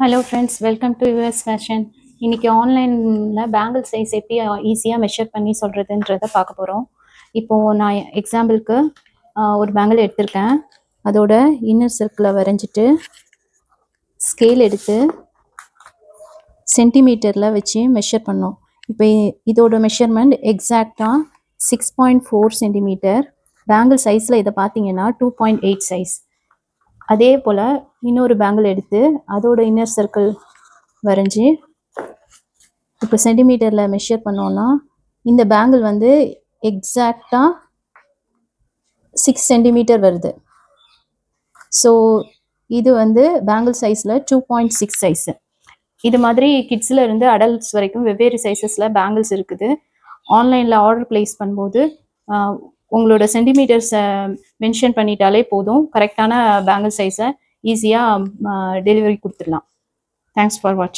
Hello friends, welcome to US fashion. இன்னைக்கு ஆன்லைனில் bangle size எப்படி ஈஸியாக மெஷர் பண்ணி சொல்கிறதுன்றத பார்க்க போகிறோம். இப்போது நான் எக்ஸாம்பிளுக்கு ஒரு பேங்கிள் எடுத்திருக்கேன். அதோட இன்னர் சர்க்கிளை வரைஞ்சிட்டு ஸ்கேல் எடுத்து சென்டிமீட்டரில் வச்சு மெஷர் பண்ணோம். இப்போ இதோட மெஷர்மெண்ட் எக்ஸாக்டாக 6.4 சென்டிமீட்டர். பேங்கிள் சைஸில் இதை பார்த்தீங்கன்னா 2.8 சைஸ். அதே போல் இன்னொரு பேங்கிள் எடுத்து அதோட இன்னர் சர்க்கிள் வரைஞ்சி இப்போ சென்டிமீட்டரில் மெஷர் பண்ணோன்னா இந்த பேங்கிள் வந்து எக்ஸாக்டாக 6 சென்டிமீட்டர் வருது. ஸோ இது வந்து பேங்கிள் சைஸில் 2.6 சைஸு. இது மாதிரி கிட்ஸில் இருந்து அடல்ட்ஸ் வரைக்கும் வெவ்வேறு சைஸஸில் பேங்கிள்ஸ் இருக்குது. ஆன்லைனில் ஆர்டர் ப்ளேஸ் பண்ணும்போது உங்களோட சென்டிமீட்டர்ஸை மென்ஷன் பண்ணிட்டாலே போதும், கரெக்டான பேங்கிள் சைஸை ஈஸியாக டெலிவரி கொடுத்துடலாம். தேங்க்ஸ் ஃபார் வாட்சிங்.